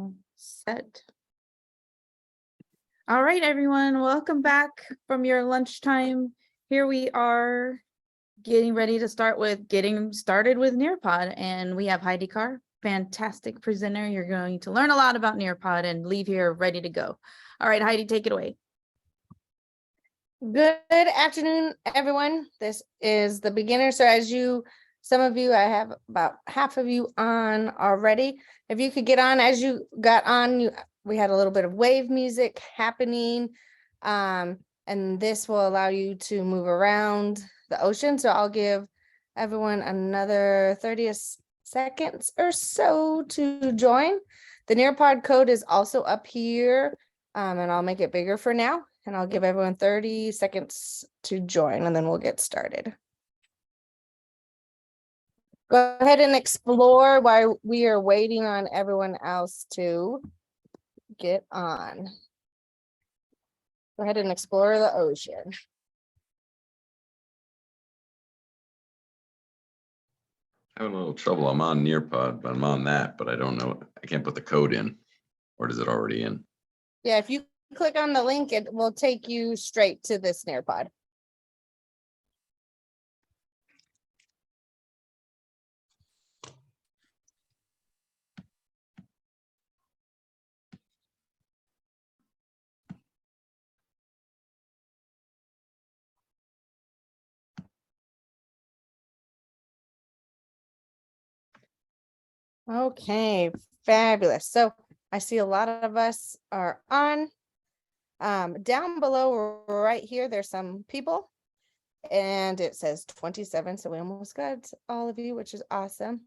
all set. All right, everyone, welcome back from your lunchtime. Here we are getting ready to start with getting started with Nearpod, and we have Heidi Carr, fantastic presenter. You're going to learn a lot about Nearpod and leave here ready to go. All right, Heidi, take it away. Good afternoon, everyone. This is the beginner. So some of you, I have about half of you on already. If you could get on, as you got on, we had a little bit of wave music happening. And this will allow you to move around the ocean. So I'll give everyone another 30 seconds or so to join. The Nearpod code is also up here, and I'll make it bigger for now. And I'll give everyone 30 seconds to join, and then we'll get started. Go ahead and explore while we are waiting on everyone else to get on. Go ahead and explore the ocean. Having a little trouble. I'm on Nearpod, but I'm on that, but I don't know. I can't put the code in, or is it already in? Yeah, if you click on the link, it will take you straight to this Nearpod. Okay, fabulous. So I see a lot of us are on. Down below right here, there's some people, and it says 27. So we almost got all of you, which is awesome.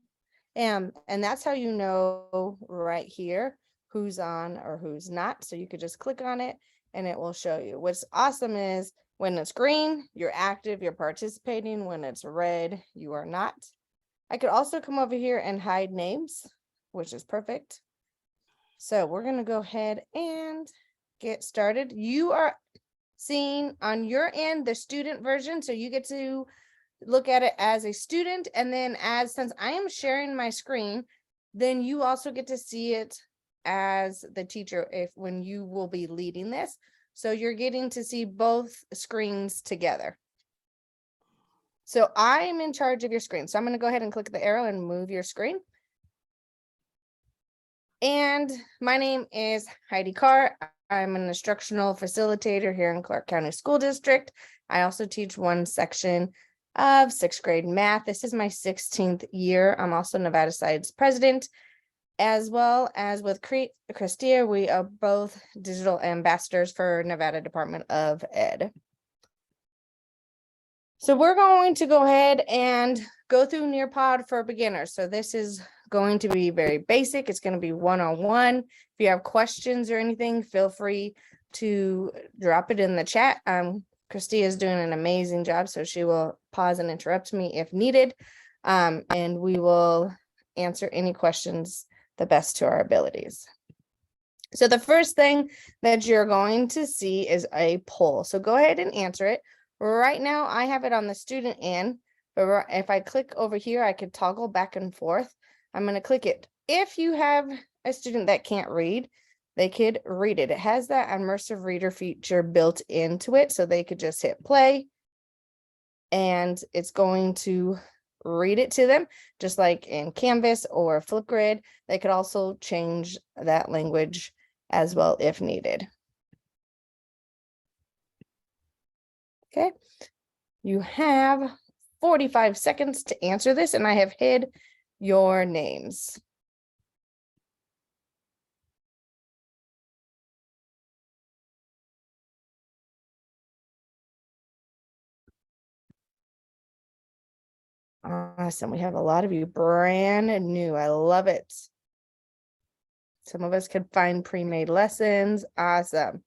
And that's how you know right here who's on or who's not. So you could just click on it and it will show you. What's awesome is when it's green, you're active, you're participating. When it's red, you are not. I could also come over here and hide names, which is perfect. So we're going to go ahead and get started. You are seeing on your end the student version, so you get to look at it as a student, and then since I am sharing my screen, then you also get to see it as the teacher when you will be leading this. So you're getting to see both screens together. So I'm in charge of your screen. So I'm going to go ahead and click the arrow and move your screen. And my name is Heidi Carr. I'm an instructional facilitator here in Clark County School District. I also teach one section of 6th grade math. This is my 16th year. I'm also Nevada Side's president, as well as with Christia. We are both digital ambassadors for Nevada Department of Ed. So we're going to go ahead and go through Nearpod for beginners. So this is going to be very basic. It's going to be one-on-one. If you have questions or anything, feel free to drop it in the chat. Christia is doing an amazing job, so she will pause and interrupt me if needed. And we will answer any questions the best to our abilities. So the first thing that you're going to see is a poll. So go ahead and answer it. Right now, I have it on the student end, but if I click over here, I could toggle back and forth. I'm going to click it. If you have a student that can't read, they could read it. It has that immersive reader feature built into it, so they could just hit play, and it's going to read it to them, just like in Canvas or Flipgrid. They could also change that language as well if needed. Okay, you have 45 seconds to answer this, and I have hid your names. Awesome. We have a lot of you brand new. I love it. Some of us could find pre-made lessons. Awesome.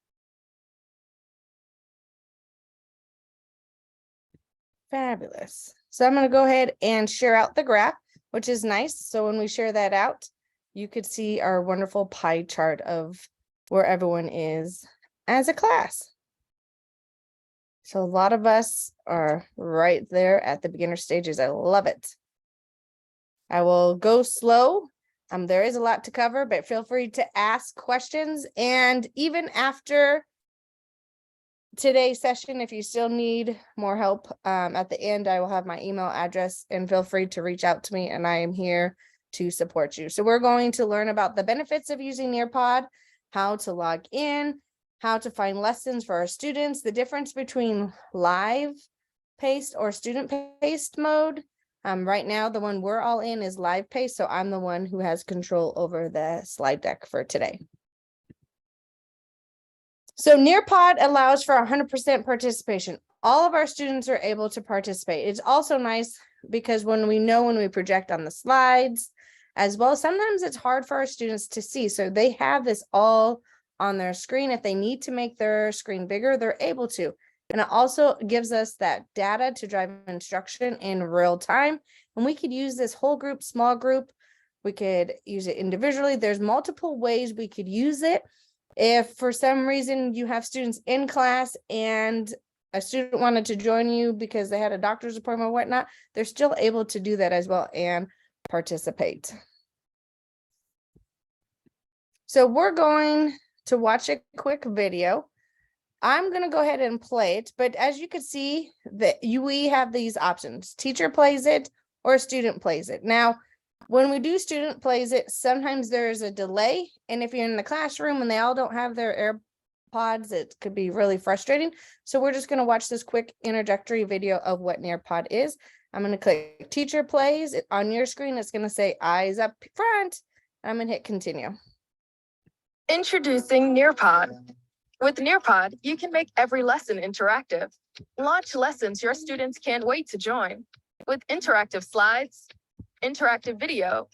Fabulous. So I'm going to go ahead and share out the graph, which is nice. So when we share that out, you could see our wonderful pie chart of where everyone is as a class. So a lot of us are right there at the beginner stages. I love it. I will go slow There is a lot to cover, but feel free to ask questions. And even after today's session, if you still need more help, at the end, I will have my email address, and feel free to reach out to me, and I am here to support you. So we're going to learn about the benefits of using Nearpod, how to log in, how to find lessons for our students, the difference between live paced or student paced mode. Right now, the one we're all in is live paced, so I'm the one who has control over the slide deck for today. So Nearpod allows for 100% participation. All of our students are able to participate. It's also nice because when we project on the slides as well, sometimes it's hard for our students to see. So they have this all on their screen. If they need to make their screen bigger, they're able to. And it also gives us that data to drive instruction in real time. And we could use this whole group, small group. We could use it individually. There's multiple ways we could use it. If for some reason you have students in class and a student wanted to join you because they had a doctor's appointment or whatnot, they're still able to do that as well and participate. So we're going to watch a quick video. I'm going to go ahead and play it, but as you can see, we have these options. Teacher plays it or student plays it. Now, when we do student plays it, sometimes there's a delay. And if you're in the classroom and they all don't have their AirPods, it could be really frustrating. So we're just going to watch this quick introductory video of what Nearpod is. I'm going to click teacher plays. On your screen, it's going to say eyes up front. I'm going to hit continue. Introducing Nearpod. With Nearpod, you can make every lesson interactive. Launch lessons your students can't wait to join. With interactive slides, interactive video,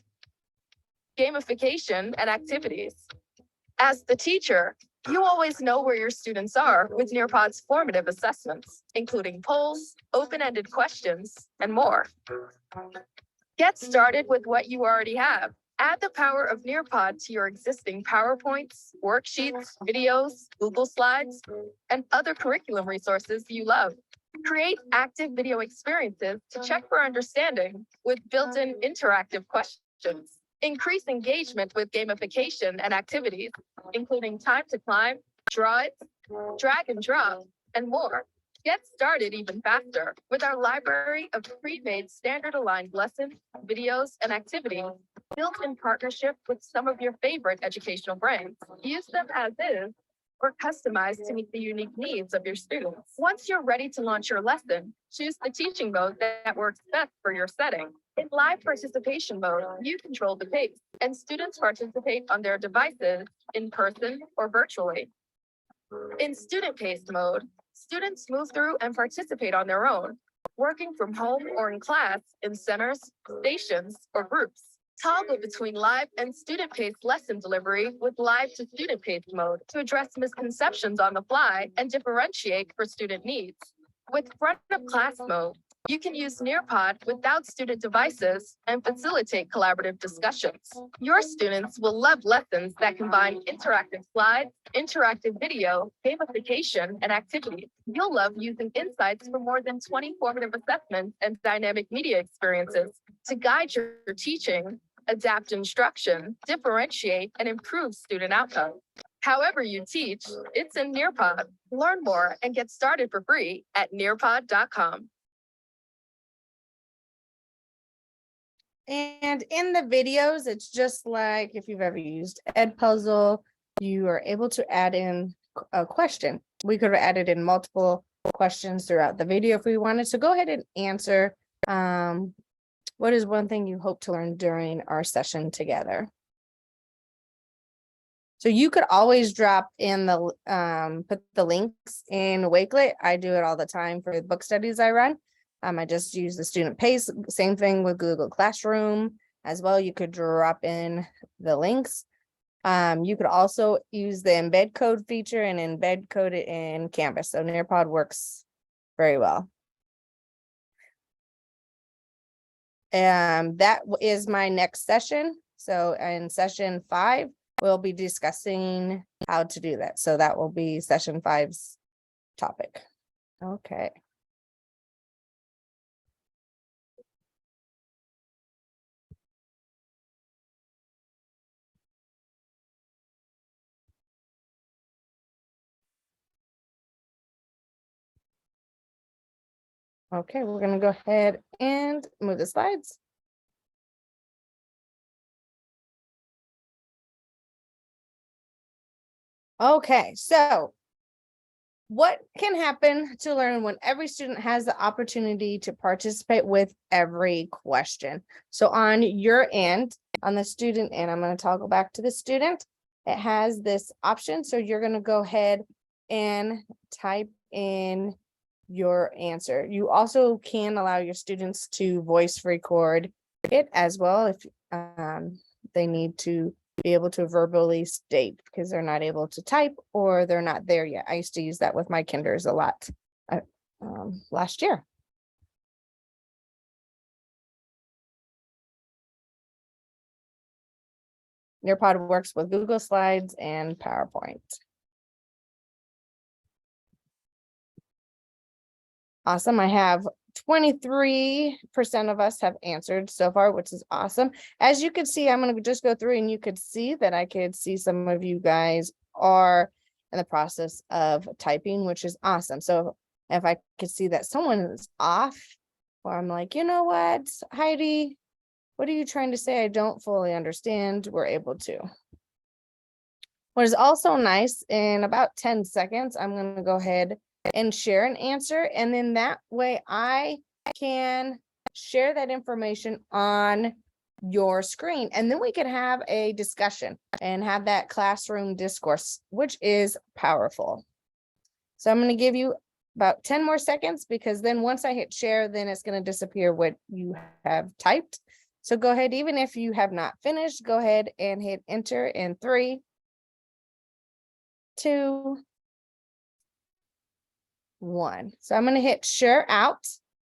gamification, and activities. As the teacher, you always know where your students are with Nearpod's formative assessments, including polls, open-ended questions, and more. Get started with what you already have. Add the power of Nearpod to your existing PowerPoints, worksheets, videos, Google Slides, and other curriculum resources you love. Create active video experiences to check for understanding with built-in interactive questions. Increase engagement with gamification and activities, including time to climb, draw it, drag and drop, and more. Get started even faster with our library of pre-made standard-aligned lessons, videos, and activities built in partnership with some of your favorite educational brands. Use them as is or customized to meet the unique needs of your students. Once you're ready to launch your lesson, choose the teaching mode that works best for your setting. In live participation mode, you control the pace, and students participate on their devices in person or virtually. In student-paced mode, students move through and participate on their own, working from home or in class, in centers, stations, or groups. Toggle between live and student-paced lesson delivery with live to student-paced mode to address misconceptions on the fly and differentiate for student needs. With front-of-class mode, you can use Nearpod without student devices and facilitate collaborative discussions. Your students will love lessons that combine interactive slides, interactive video, gamification, and activities. You'll love using insights from more than 20 formative assessments and dynamic media experiences to guide your teaching, adapt instruction, differentiate, and improve student outcomes. However you teach, it's in Nearpod. Learn more and get started for free at nearpod.com. And in the videos, it's just like if you've ever used Edpuzzle, you are able to add in a question. We could have added in multiple questions throughout the video if we wanted. So go ahead and answer. What is one thing you hope to learn during our session together? So you could always drop in the, put the links in Wakelet. I do it all the time for the book studies I run. I just use the student pace, same thing with Google Classroom as well. You could drop in the links. You could also use the embed code feature and embed code it in Canvas. So Nearpod works very well. That is my next session. So in session 5, we'll be discussing how to do that. So that will be session 5's topic. Okay. Okay, we're gonna go ahead and move the slides. Okay, so what can happen to learn when every student has the opportunity to participate with every question? So on your end, on the student end, I'm going to toggle back to the student. It has this option. So you're going to go ahead and type in your answer. You also can allow your students to voice record it as well if they need to be able to verbally state because they're not able to type or they're not there yet. I used to use that with my kinders a lot last year. Nearpod works with Google Slides and PowerPoint. Awesome. I have 23% of us have answered so far, which is awesome. As you can see, I'm going to just go through and you could see that I could see some of you guys are in the process of typing, which is awesome. So if I could see that someone is off, or I'm like, you know what, Heidi, what are you trying to say? I don't fully understand. We're able to. What is also nice, in about 10 seconds, I'm going to go ahead and share an answer. And then that way I can share that information on your screen. And then we can have a discussion and have that classroom discourse, which is powerful. So I'm going to give you about 10 more seconds because then once I hit share, then it's going to disappear what you have typed. So go ahead, even if you have not finished, go ahead and hit enter in 3, 2, 1. So I'm going to hit share out.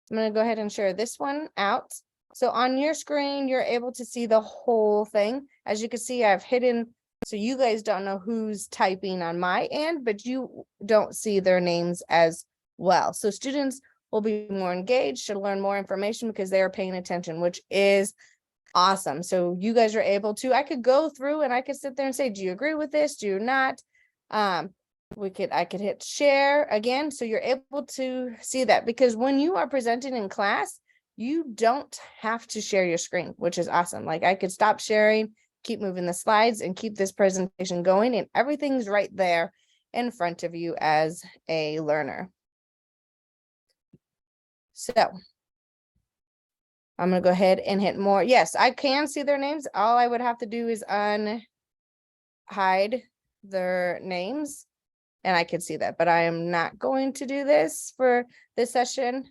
I'm going to go ahead and share this one out. So on your screen, you're able to see the whole thing. As you can see, I've hidden, so you guys don't know who's typing on my end, but you don't see their names as well. So students will be more engaged to learn more information because they are paying attention, which is awesome. So you guys are able to, I could go through and I could sit there and say, do you agree with this? Do you not? I could hit share again. So you're able to see that because when you are presenting in class, you don't have to share your screen, which is awesome. Like I could stop sharing, keep moving the slides and keep this presentation going and everything's right there in front of you as a learner. So I'm going to go ahead and hit more. Yes, I can see their names. All I would have to do is hide their names and I could see that, but I am not going to do this for this session.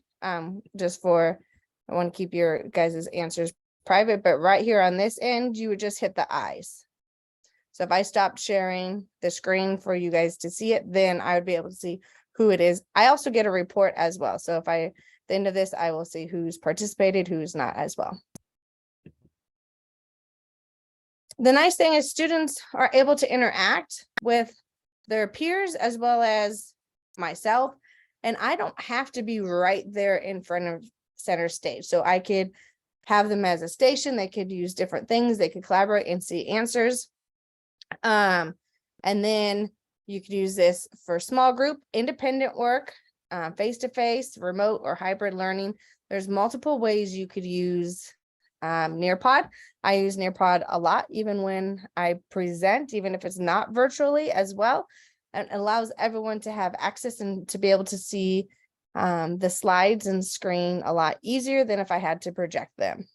Just for, I want to keep your guys' answers private, but right here on this end, you would just hit the eyes. So if I stopped sharing the screen for you guys to see it, then I would be able to see who it is. I also get a report as well. So if at the end of this, I will see who's participated, who's not as well. The nice thing is students are able to interact with their peers as well as myself, and I don't have to be right there in front of center stage. So I could have them as a station. They could use different things. They could collaborate and see answers. And then you could use this for small group, independent work, face-to-face, remote or hybrid learning. There's multiple ways you could use Nearpod. I use Nearpod a lot, even when I present, even if it's not virtually as well. And it allows everyone to have access and to be able to see the slides and screen a lot easier than if I had to project them.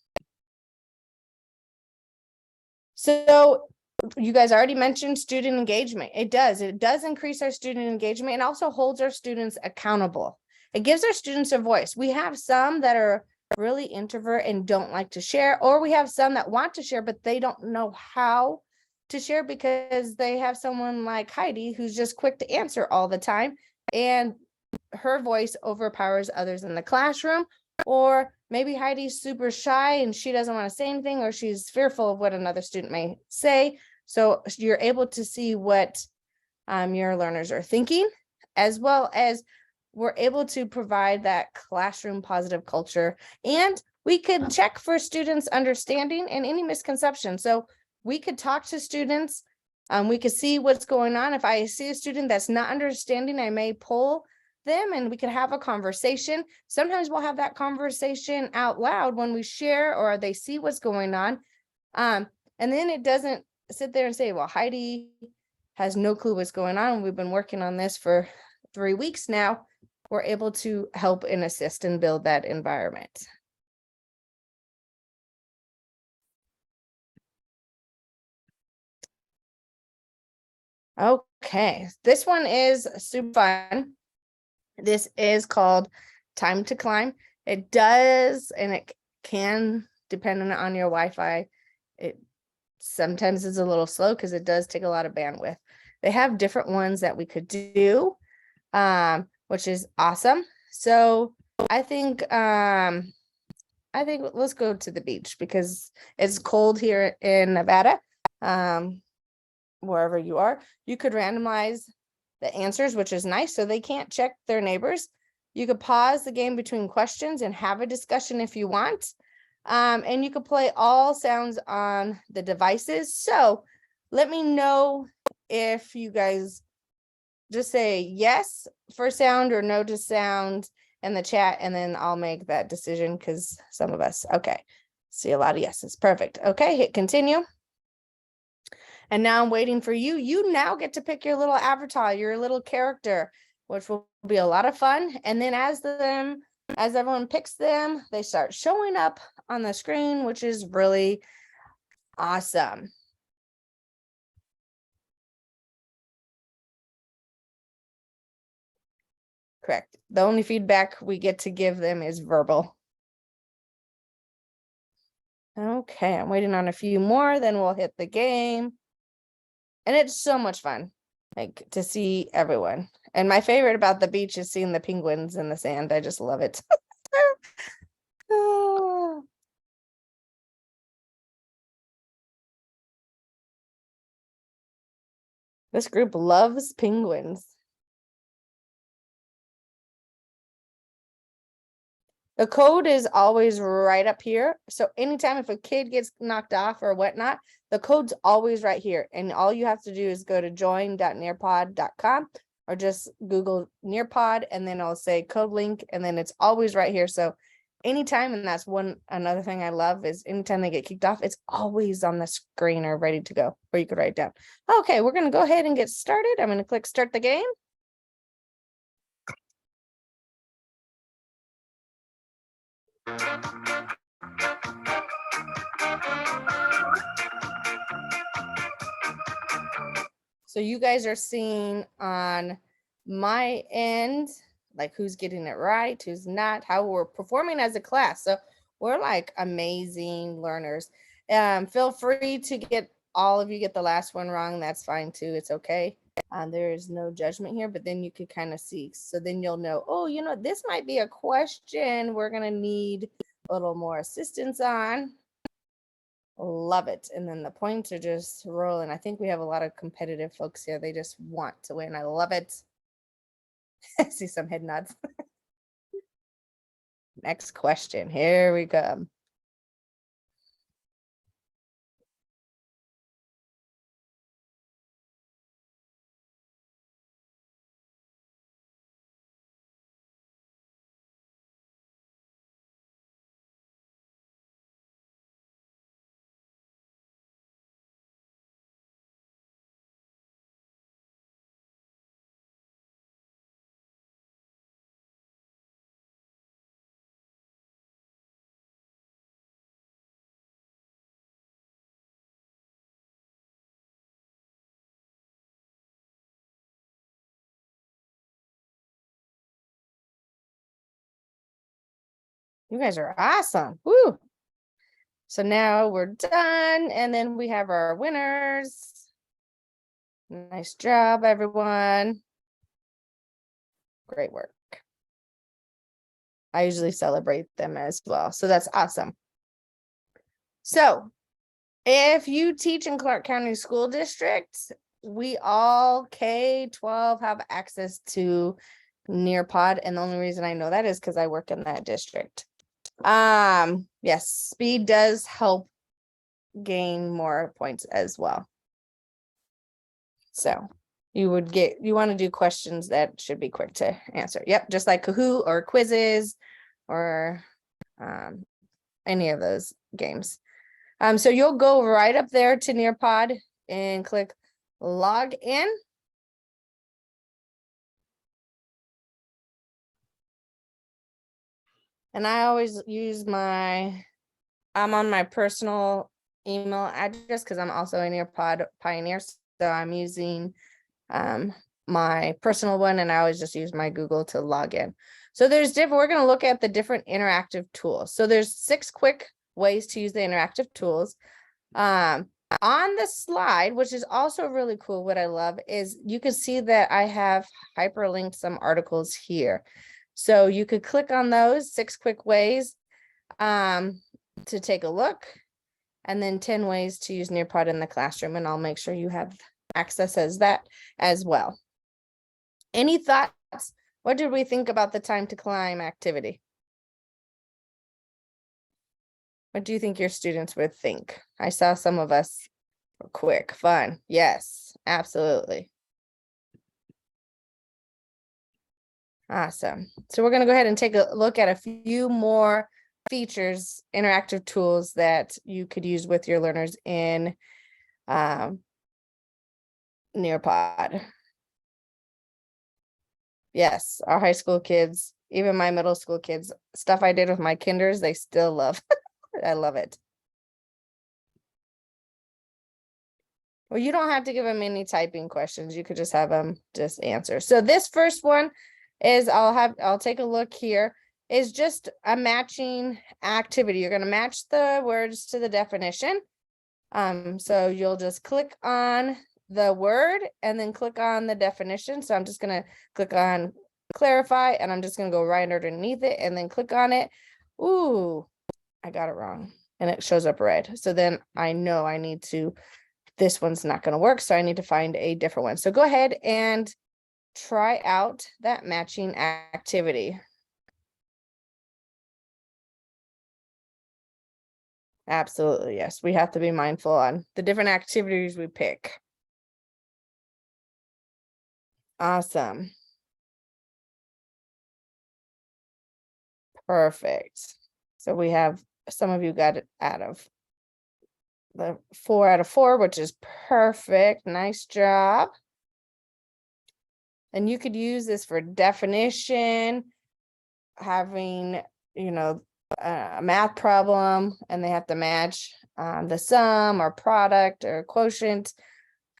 So you guys already mentioned student engagement. It does increase our student engagement and also holds our students accountable. It gives our students a voice. We have some that are really introvert and don't like to share, or we have some that want to share, but they don't know how to share because they have someone like Heidi who's just quick to answer all the time and her voice overpowers others in the classroom. Or maybe Heidi's super shy and she doesn't want to say anything, or she's fearful of what another student may say. So you're able to see what your learners are thinking, as well as we're able to provide that classroom positive culture. And we could check for students' understanding and any misconception. So we could talk to students. We could see what's going on. If I see a student that's not understanding, I may pull them and we can have a conversation. Sometimes we'll have that conversation out loud when we share or they see what's going on. And then it doesn't sit there and say, well, Heidi has no clue what's going on. We've been working on this for 3 weeks now. We're able to help and assist and build that environment. Okay, this one is super fun. This is called Time to Climb. It does, and it can, depending on your Wi-Fi, it sometimes is a little slow because it does take a lot of bandwidth. They have different ones that we could do, which is awesome. So I think let's go to the beach because it's cold here in Nevada. Wherever you are, you could randomize the answers, which is nice, so they can't check their neighbors. You could pause the game between questions and have a discussion if you want. And you could play all sounds on the devices. So let me know if you guys just say yes for sound or no to sound in the chat, and then I'll make that decision because some of us, okay, see a lot of yeses. Perfect. Okay, hit continue. And now I'm waiting for you. You now get to pick your little avatar, your little character, which will be a lot of fun. And then as everyone picks them, they start showing up on the screen, which is really awesome. Correct. The only feedback we get to give them is verbal. Okay, I'm waiting on a few more, then we'll hit the game. And it's so much fun, like, to see everyone. And my favorite about the beach is seeing the penguins in the sand. I just love it. Oh. This group loves penguins. The code is always right up here. So anytime if a kid gets knocked off or whatnot, the code's always right here. And all you have to do is go to join.nearpod.com or just Google Nearpod, and then I'll say code link, and then it's always right here. So anytime, and that's another thing I love is anytime they get kicked off, it's always on the screen or ready to go, or you could write it down. Okay, we're gonna go ahead and get started. I'm gonna click start the game. So you guys are seeing on my end, like who's getting it right, who's not, how we're performing as a class. So we're like amazing learners. Feel free to get all of you get the last one wrong. That's fine too. It's okay. There is no judgment here, but then you can kind of see. So then you'll know, oh, this might be a question we're going to need a little more assistance on. Love it. And then the points are just rolling. I think we have a lot of competitive folks here. They just want to win. I love it. I see some head nods. Next question. Here we go. You guys are awesome. Woo. So now we're done. And then we have our winners. Nice job, everyone. Great work. I usually celebrate them as well. So that's awesome. So if you teach in Clark County School District, we all K-12 have access to Nearpod. And the only reason I know that is because I work in that district. Yes, speed does help gain more points as well. So you want to do questions that should be quick to answer. Yep, just like Kahoot or quizzes or any of those games. So you'll go right up there to Nearpod and click log in. And I always use I'm on my personal email address because I'm also a Nearpod pioneer. So I'm using my personal one, and I always just use my Google to log in. So we're going to look at the different interactive tools. So there's 6 quick ways to use the interactive tools. On the slide, which is also really cool, what I love is you can see that I have hyperlinked some articles here. So you could click on those 6 quick ways to take a look, and then 10 ways to use Nearpod in the classroom, and I'll make sure you have access as that as well. Any thoughts? What did we think about the time to climb activity? What do you think your students would think? I saw some of us were quick, fun. Yes, absolutely. Awesome. So we're going to go ahead and take a look at a few more features, interactive tools that you could use with your learners in Nearpod. Yes, our high school kids, even my middle school kids, stuff I did with my kinders, they still love. I love it. Well, you don't have to give them any typing questions. You could just have them just answer. So this first one is I'll take a look here, is just a matching activity. You're going to match the words to the definition. So you'll just click on the word and then click on the definition. So I'm just going to click on clarify, and I'm just going to go right underneath it and then click on it. Ooh, I got it wrong. And it shows up red. So then I know I need to, this one's not going to work. So I need to find a different one. So go ahead and try out that matching activity. Absolutely, yes. We have to be mindful on the different activities we pick. Awesome. Perfect. So we have, some of you got it out of the 4 out of 4, which is perfect. Nice job. And you could use this for definition, having, a math problem, and they have to match the sum or product or quotient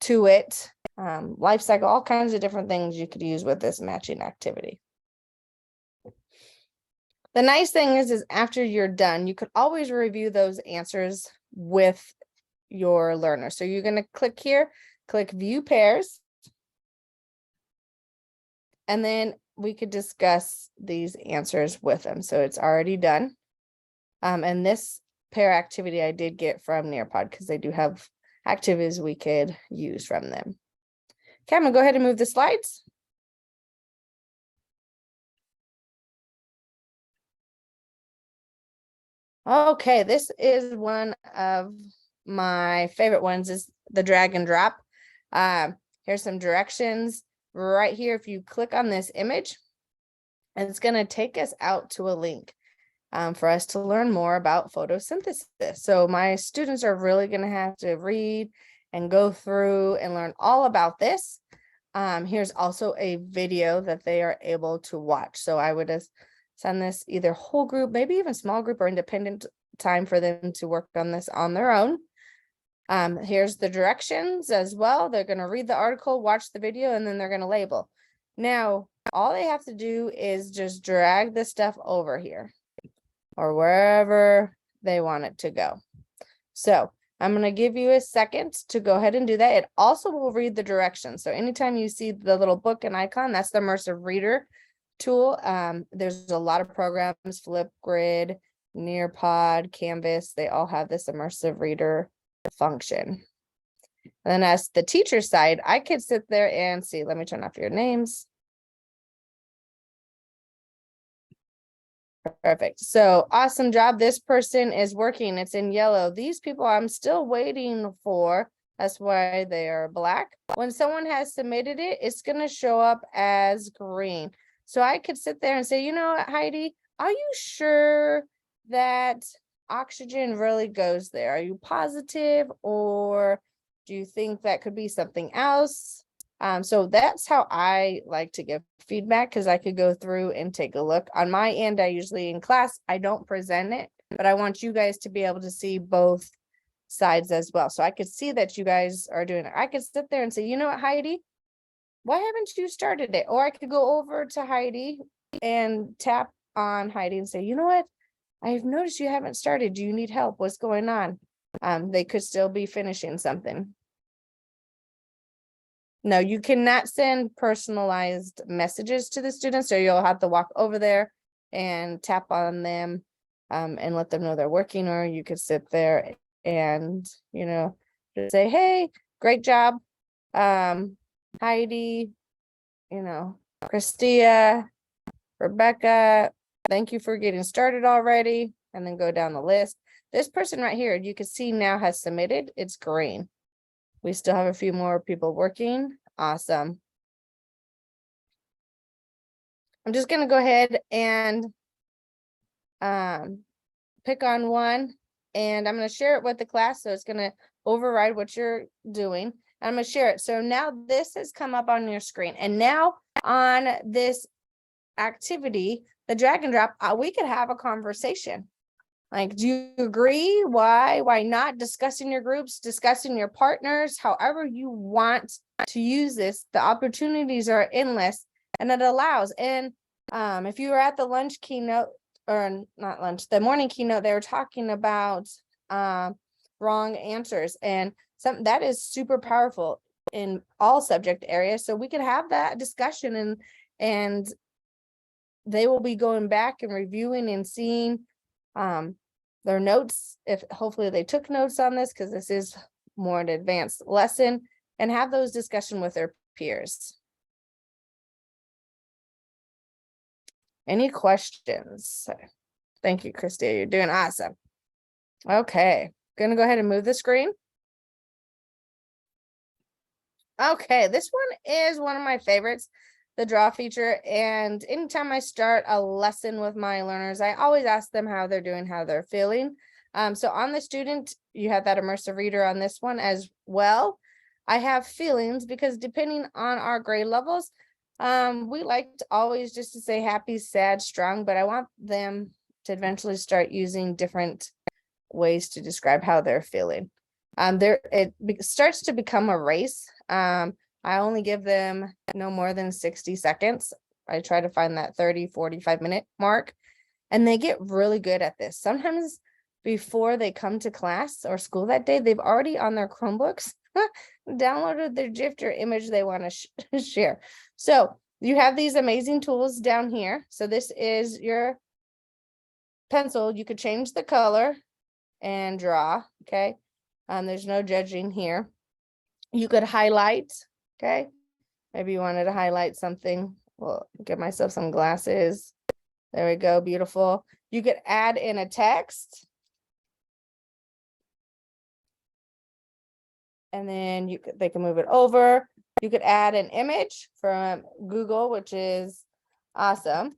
to it. Life cycle, all kinds of different things you could use with this matching activity. The nice thing is after you're done, you could always review those answers with your learner. So you're going to click here, click view pairs, and then we could discuss these answers with them. So it's already done. And this pair activity I did get from Nearpod because they do have activities we could use from them. Okay, I'm gonna go ahead and move the slides. Okay, this is one of my favorite ones, is the drag and drop. Here's some directions right here. If you click on this image, and it's going to take us out to a link for us to learn more about photosynthesis. So my students are really going to have to read and go through and learn all about this. Here's also a video that they are able to watch. So I would send this either whole group, maybe even small group or independent time for them to work on this on their own. Here's the directions as well. They're going to read the article, watch the video, and then they're going to label. Now, all they have to do is just drag this stuff over here or wherever they want it to go. So I'm going to give you a second to go ahead and do that. It also will read the directions. So anytime you see the little book and icon, that's the immersive reader tool. There's a lot of programs, Flipgrid, Nearpod, Canvas, they all have this immersive reader function. And then as the teacher side, I could sit there and see, let me turn off your names. Perfect. So awesome job. This person is working. It's in yellow. These people I'm still waiting for That's why they are black. When someone has submitted it, it's going to show up as green. So I could sit there and say, you know what, Heidi, are you sure that oxygen really goes there? Are you positive, or do you think that could be something else? So that's how I like to give feedback, because I could go through and take a look. On my end, I usually in class, I don't present it, but I want you guys to be able to see both sides as well. So I could see that you guys are doing it. I could sit there and say, you know what, Heidi, why haven't you started it? Or I could go over to Heidi and tap on Heidi and say, you know what, I've noticed you haven't started. Do you need help? What's going on? They could still be finishing something. No, you cannot send personalized messages to the students, so you'll have to walk over there and tap on them and let them know they're working, or you could sit there and, you know, just say, hey, great job. Heidi, you know, Christia, Rebecca, thank you for getting started already, and then go down the list. This person right here, you can see now has submitted, it's green. We still have a few more people working. Awesome. I'm just gonna go ahead and pick on one, and I'm gonna share it with the class, so it's gonna override what you're doing. I'm gonna share it. So now this has come up on your screen, and now on this activity, the drag and drop, we could have a conversation. Like, do you agree? Why not? Discussing your groups, discussing your partners, however you want to use this. The opportunities are endless, and it allows. And if you were at the lunch keynote, or not lunch, the morning keynote, they were talking about wrong answers, and something that is super powerful in all subject areas. So we could have that discussion, and they will be going back and reviewing and seeing their notes, if hopefully they took notes on this, because this is more an advanced lesson, and have those discussion with their peers. Any questions? Thank you, Christy. You're doing awesome. Okay, gonna go ahead and move the screen. Okay, this one is one of my favorites, the draw feature. And anytime I start a lesson with my learners, I always ask them how they're doing, how they're feeling. So on the student, you have that immersive reader on this one as well. I have feelings, because depending on our grade levels, we like to always just to say happy, sad, strong, but I want them to eventually start using different ways to describe how they're feeling. It starts to become a race. I only give them no more than 60 seconds. I try to find that 30-45 minute mark, and they get really good at this. Sometimes before they come to class or school that day, they've already on their Chromebooks downloaded their GIF or image they want to share. So you have these amazing tools down here. So this is your pencil. You could change the color and draw. Okay. There's no judging here. You could highlight. Okay. Maybe you wanted to highlight something. Well, get myself some glasses. There we go. Beautiful. You could add in a text. And then they can move it over. You could add an image from Google, which is awesome.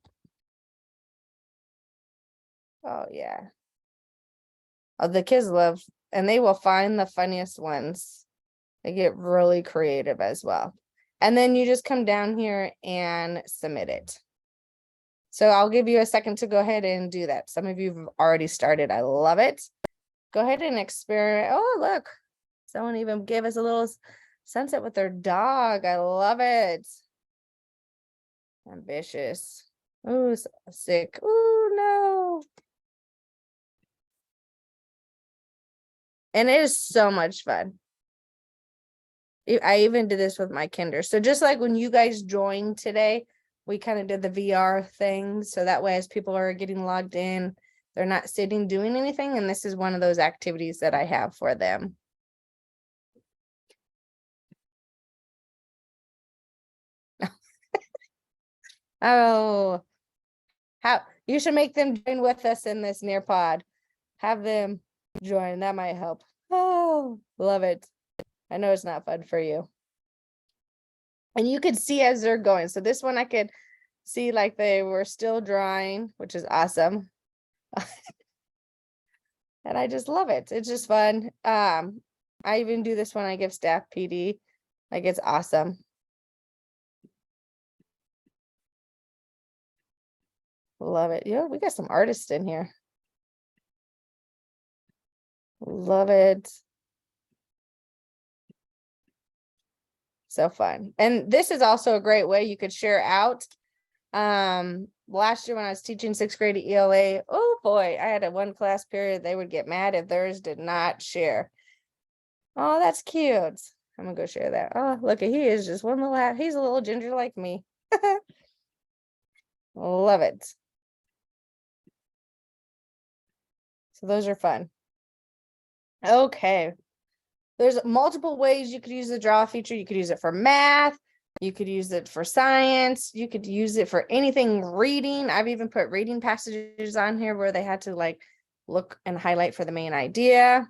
Oh yeah. Oh, the kids love, and they will find the funniest ones. They get really creative as well. And then you just come down here and submit it. So I'll give you a second to go ahead and do that. Some of you have already started. I love it. Go ahead and experiment. Oh, look. Someone even gave us a little sunset with their dog. I love it. Ambitious. Ooh, sick. Ooh, no. And it is so much fun. I even did this with my kinder. So just like when you guys joined today, we kind of did the VR thing. So that way, as people are getting logged in, they're not sitting doing anything. And this is one of those activities that I have for them. Oh, how you should make them join with us in this Nearpod. Have them join. That might help. Oh, love it. I know it's not fun for you. And you could see as they're going. So this one I could see like they were still drawing, which is awesome. And I just love it. It's just fun. I even do this when I give staff PD. Like it's awesome. Love it. Yeah, we got some artists in here. Love it. So fun. And this is also a great way you could share out. Last year when I was teaching 6th grade ELA, oh boy, I had a one class period. They would get mad if theirs did not share. Oh, that's cute. I'm gonna go share that. Oh, look at he is just one little, he's a little ginger like me. Love it. So those are fun. Okay. There's multiple ways you could use the draw feature. You could use it for math. You could use it for science. You could use it for anything reading. I've even put reading passages on here where they had to like look and highlight for the main idea.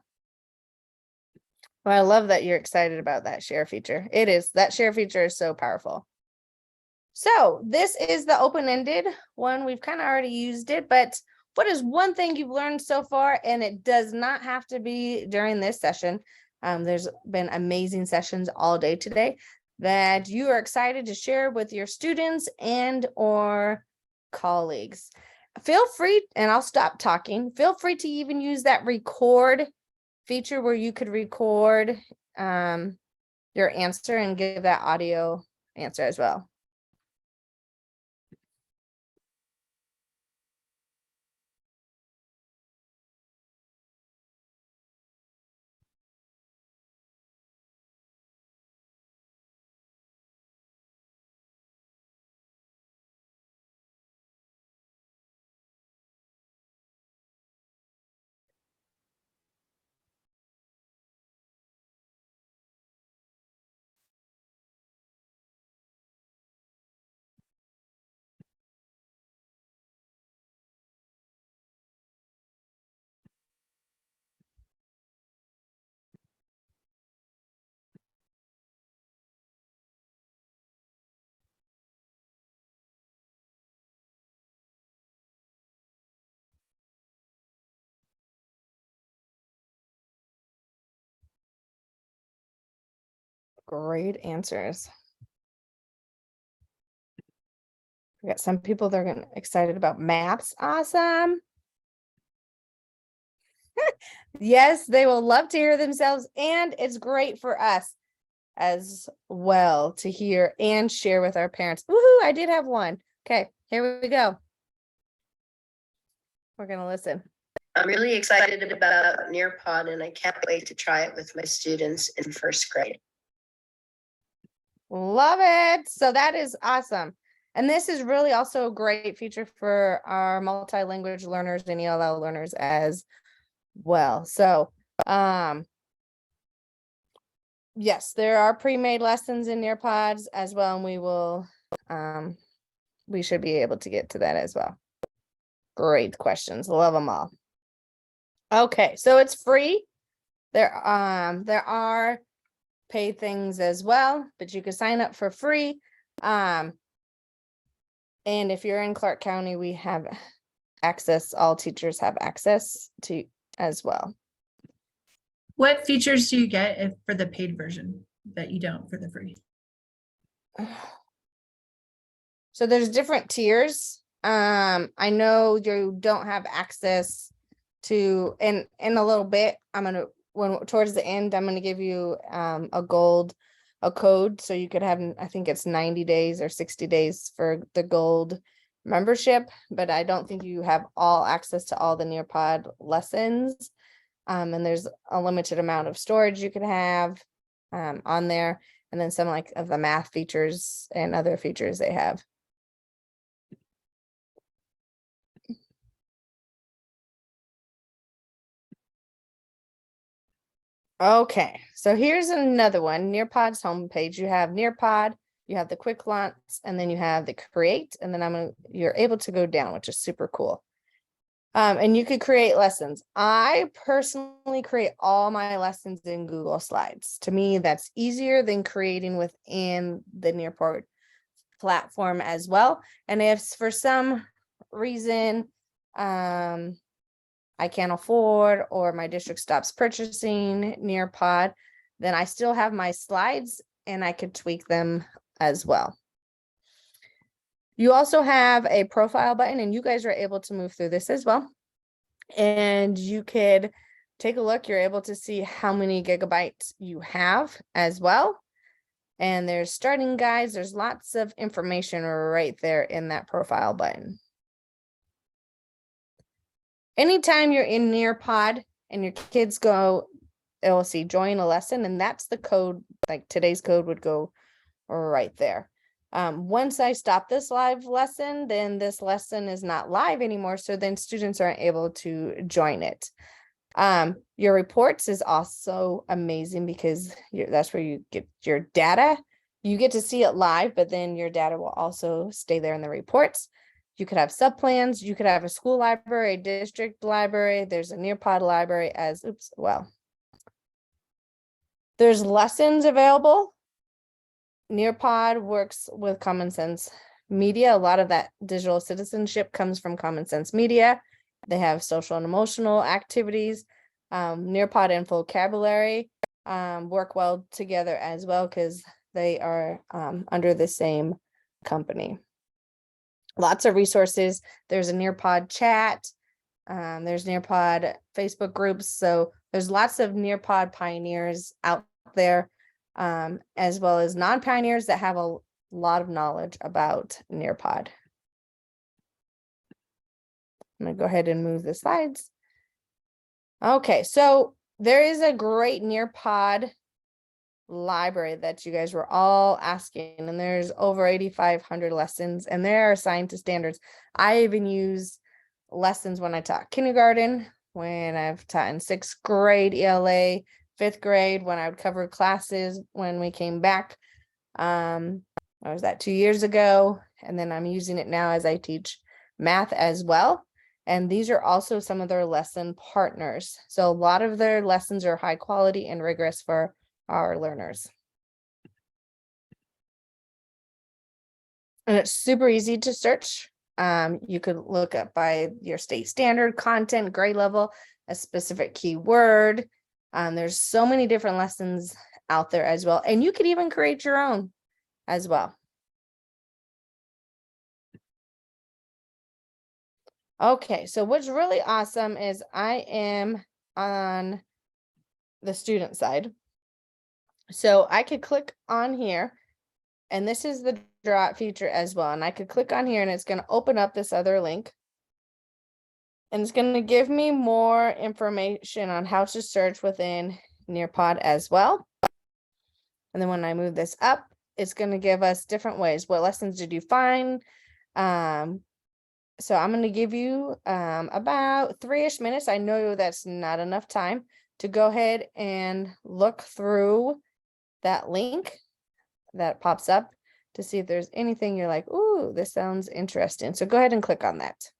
Well, I love that you're excited about that share feature. It is. That share feature is so powerful. So this is the open-ended one. We've kind of already used it, but what is one thing you've learned so far? And it does not have to be during this session. There's been amazing sessions all day today that you are excited to share with your students and or colleagues. Feel free, and I'll stop talking. Feel free to even use that record feature where you could record your answer and give that audio answer as well. Great answers. We got some people that are getting excited about maps. Awesome. Yes, they will love to hear themselves, and it's great for us as well to hear and share with our parents. Woohoo, I did have one. Okay, here we go. We're gonna listen. I'm really excited about Nearpod, and I can't wait to try it with my students in 1st grade. Love it. So that is awesome. And this is really also a great feature for our multi-language learners and ELL learners as well. So, yes, there are pre-made lessons in Nearpods as well, and we will, we should be able to get to that as well. Great questions. Love them all. Okay, so it's free. There are paid things as well, but you can sign up for free. And if you're in Clark County, we have access, all teachers have access to as well. What features do you get for the paid version that you don't for the free? So there's different tiers. I know you don't have access to, in a little bit, towards the end, I'm gonna give you a code, so you could have, I think it's 90 days or 60 days for the gold membership, but I don't think you have all access to all the Nearpod lessons. And there's a limited amount of storage you can have on there, and then some like of the math features and other features they have. Okay, so here's another one. Nearpod's homepage. You have Nearpod, you have the quick launch, and then you have the create, and then you're able to go down, which is super cool. And you could create lessons. I personally create all my lessons in Google Slides. To me, that's easier than creating within the Nearpod platform as well. And if for some reason I can't afford or my district stops purchasing Nearpod, then I still have my slides and I could tweak them as well. You also have a profile button, and you guys are able to move through this as well. And you could take a look. You're able to see how many gigabytes you have as well. And there's starting guides. There's lots of information right there in that profile button. Anytime you're in Nearpod and your kids go, they'll see join a lesson, and that's the code, like today's code would go right there. Once I stop this live lesson, then this lesson is not live anymore. So then students aren't able to join it. Your reports is also amazing because that's where you get your data. You get to see it live, but then your data will also stay there in the reports. You could have subplans. You could have a school library, a district library. There's a Nearpod library there's lessons available. Nearpod works with Common Sense Media. A lot of that digital citizenship comes from Common Sense Media. They have social and emotional activities. Nearpod and vocabulary work well together as well because they are under the same company. Lots of resources. There's a Nearpod chat. There's Nearpod Facebook groups. So there's lots of Nearpod pioneers out there, as well as non-pioneers that have a lot of knowledge about Nearpod. I'm going to go ahead and move the slides. Okay, so there is a great Nearpod library that you guys were all asking, and there's over 8,500 lessons, and they're assigned to standards. I even use lessons when I taught kindergarten, when I've taught in 6th grade ELA, 5th grade, when I would cover classes when we came back. I was that 2 years ago, and then I'm using it now as I teach math as well. And these are also some of their lesson partners. So a lot of their lessons are high quality and rigorous for our learners. And it's super easy to search. You could look up by your state standard, content, grade level, a specific keyword. There's so many different lessons out there as well. And you could even create your own as well. Okay, so what's really awesome is I am on the student side. So I could click on here, and this is the draw feature as well. And I could click on here and it's going to open up this other link. And it's going to give me more information on how to search within Nearpod as well. And then when I move this up, it's going to give us different ways. What lessons did you find? So I'm going to give you about 3-ish minutes. I know that's not enough time to go ahead and look through that link that pops up to see if there's anything you're like, ooh, this sounds interesting. So go ahead and click on that.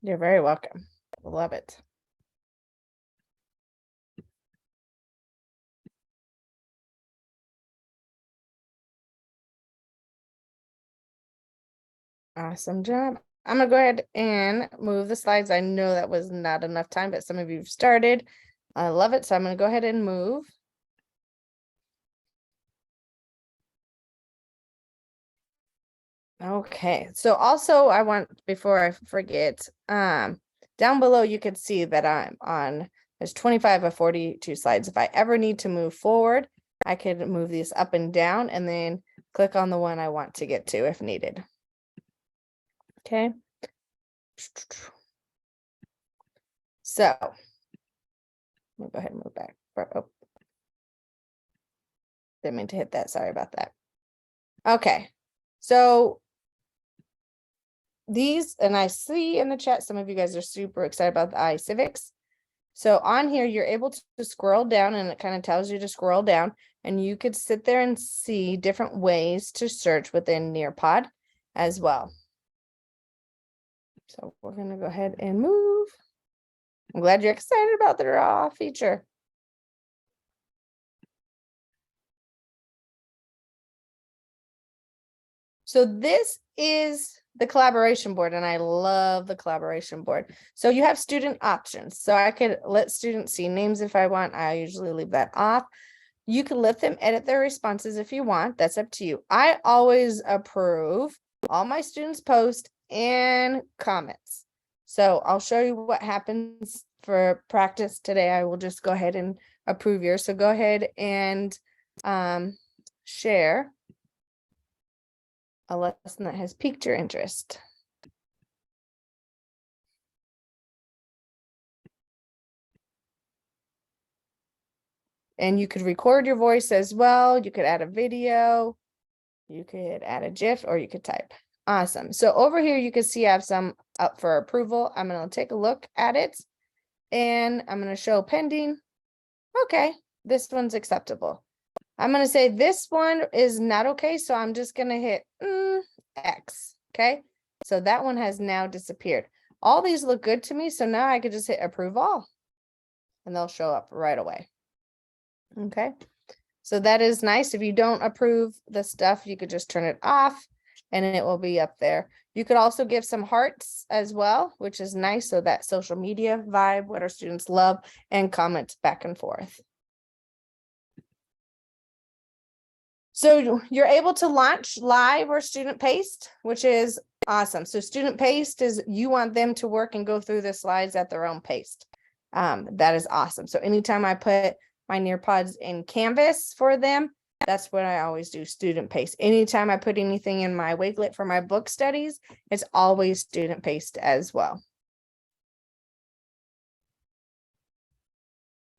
You're very welcome. Love it. Awesome job. I'm gonna go ahead and move the slides. I know that was not enough time, but some of you've started. I love it, so I'm gonna go ahead and move. Okay, so also I want, before I forget, down below you could see that I'm on, there's 25 of 42 slides. If I ever need to move forward, I could move these up and down and then click on the one I want to get to if needed. Okay. So we'll go ahead and move back. Oh, didn't mean to hit that. Sorry about that. Okay, so these, and I see in the chat, some of you guys are super excited about the iCivics. So on here, you're able to scroll down and it kind of tells you to scroll down and you could sit there and see different ways to search within Nearpod as well. So we're going to go ahead and move. I'm glad you're excited about the raw feature. So this is the collaboration board, and I love the collaboration board. So you have student options. So I could let students see names if I want. I usually leave that off. You can let them edit their responses if you want. That's up to you. I always approve all my students' posts and comments. So I'll show you what happens for practice today. I will just go ahead and approve yours. So go ahead and share a lesson that has piqued your interest. And you could record your voice as well. You could add a video, you could add a GIF, or you could type. Awesome. So over here, you can see I have some up for approval. I'm going to take a look at it and I'm going to show pending. Okay, this one's acceptable. I'm going to say this one is not okay. So I'm just going to hit X. Okay, so that one has now disappeared. All these look good to me. So now I could just hit approve all and they'll show up right away. Okay, so that is nice. If you don't approve the stuff, you could just turn it off and it will be up there. You could also give some hearts as well, which is nice. So that social media vibe, what our students love, and comments back and forth. So you're able to launch live or student paced, which is awesome. So student paced is you want them to work and go through the slides at their own pace. That is awesome. So anytime I put my Nearpods in Canvas for them, that's what I always do, student paced. Anytime I put anything in my Wakelet for my book studies, it's always student paced as well.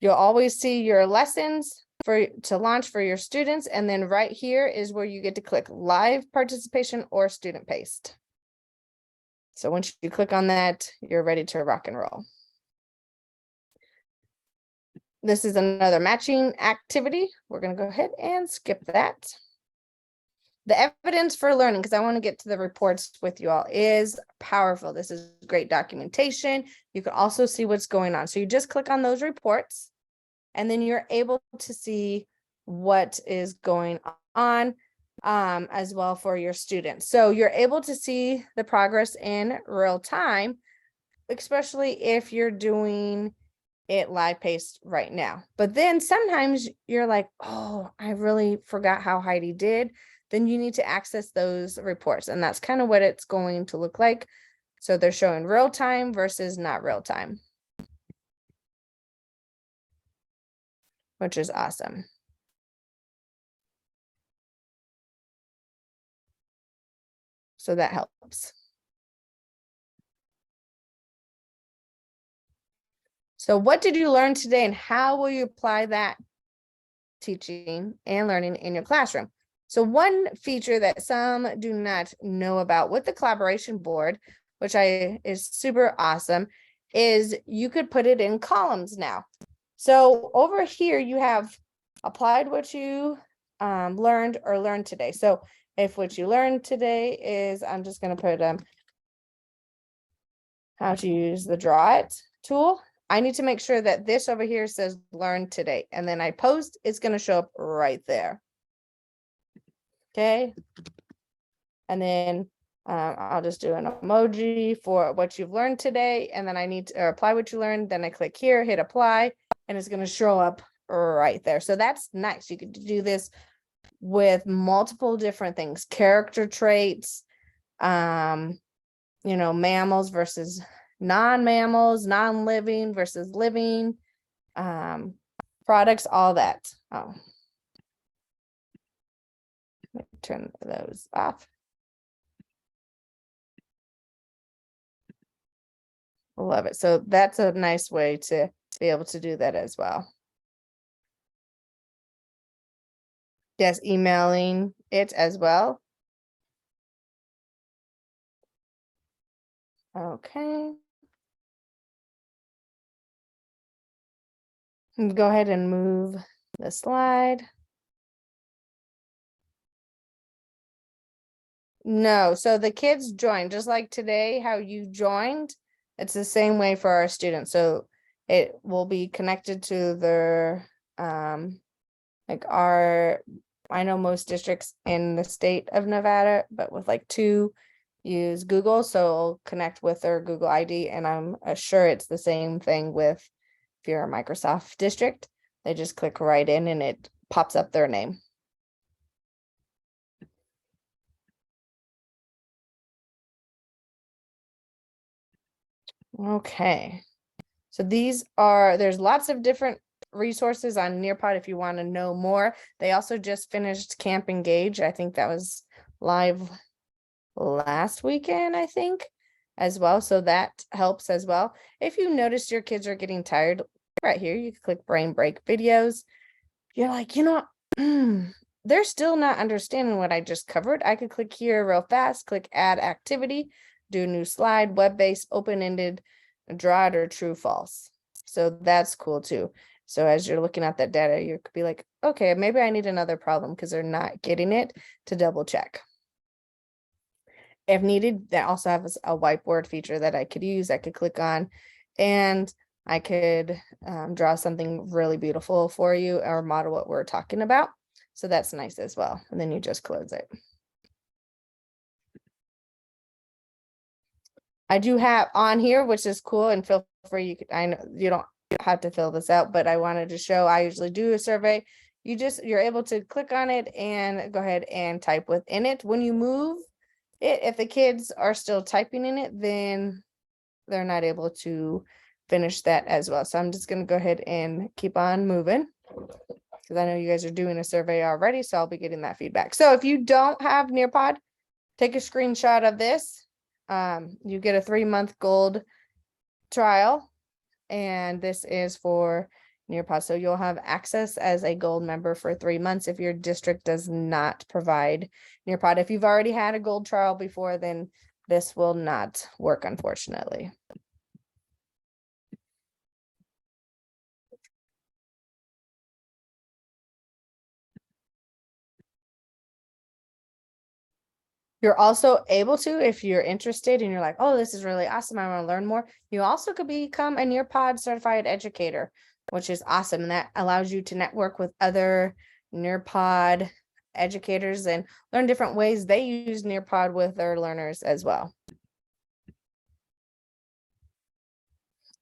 You'll always see your lessons to launch for your students. And then right here is where you get to click live participation or student paced. So once you click on that, you're ready to rock and roll. This is another matching activity. We're going to go ahead and skip that. The evidence for learning, because I want to get to the reports with you all, is powerful. This is great documentation. You can also see what's going on. So you just click on those reports and then you're able to see what is going on as well for your students. So you're able to see the progress in real time, especially if you're doing it live paced right now. But then sometimes you're like, oh, I really forgot how Heidi did. Then you need to access those reports. And that's kind of what it's going to look like. So they're showing real time versus not real time, which is awesome. So that helps. So what did you learn today and how will you apply that teaching and learning in your classroom? So one feature that some do not know about with the collaboration board, which is super awesome, is you could put it in columns now. So over here, you have applied what you learned today. So if what you learned today is, I'm just going to put how to use the draw it tool. I need to make sure that this over here says learn today, and then I post, it's going to show up right there. Okay. And then I'll just do an emoji for what you've learned today. And then I need to apply what you learned. Then I click here, hit apply, and it's going to show up right there. So that's nice. You could do this with multiple different things, character traits, mammals versus non-mammals, non-living versus living, products, all that. Oh, let me turn those off. Love it. So that's a nice way to be able to do that as well. Yes, emailing it as well. Okay. Go ahead and move the slide. No, so the kids join, just like today, how you joined. It's the same way for our students. So it will be connected to their, I know most districts in the state of Nevada, but with like 2 use Google, so it'll connect with their Google ID, and I'm sure it's the same thing with if you're a Microsoft district. They just click right in and it pops up their name. Okay, so there's lots of different resources on Nearpod if you want to know more. They also just finished Camp Engage. I think that was live last weekend, I think, as well. So that helps as well. If you notice your kids are getting tired, right here, you can click brain break videos. You're like, they're still not understanding what I just covered. I could click here real fast, click add activity, do a new slide, web-based, open-ended, draw it or true, false. So that's cool too. So as you're looking at that data, you could be like, okay, maybe I need another problem because they're not getting it, to double check. If needed, that also has a whiteboard feature that I could use. I could click on and I could draw something really beautiful for you or model what we're talking about. So that's nice as well. And then you just close it. I do have on here, which is cool, and feel free, I know you don't have to fill this out, but I wanted to show, I usually do a survey. You're able to click on it and go ahead and type within it. When you move it, if the kids are still typing in it, then they're not able to finish that as well. So I'm just going to go ahead and keep on moving because I know you guys are doing a survey already, so I'll be getting that feedback. So if you don't have Nearpod, take a screenshot of this. You get a 3-month gold trial, and this is for Nearpod. So you'll have access as a gold member for 3 months if your district does not provide Nearpod. If you've already had a gold trial before, then this will not work, unfortunately. You're also able to, if you're interested and you're like, oh, this is really awesome, I want to learn more, you also could become a Nearpod certified educator, which is awesome. And that allows you to network with other Nearpod educators and learn different ways they use Nearpod with their learners as well.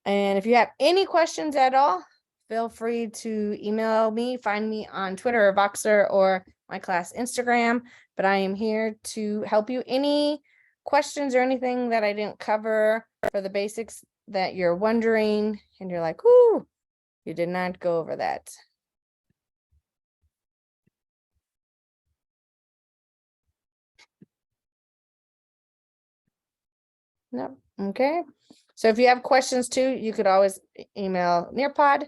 And if you have any questions at all, feel free to email me, find me on Twitter or Voxer or my class Instagram, but I am here to help you. Any questions or anything that I didn't cover for the basics that you're wondering and you're like, whoo, you did not go over that. No, okay. So if you have questions too, you could always email Nearpod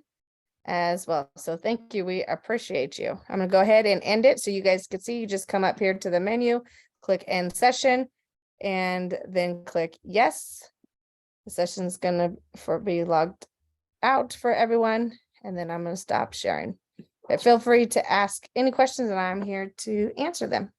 as well. So thank you. We appreciate you. I'm going to go ahead and end it so you guys can see. You just come up here to the menu, click end session, and then click yes. The session's going to be logged out for everyone. And then I'm going to stop sharing. But feel free to ask any questions and I'm here to answer them.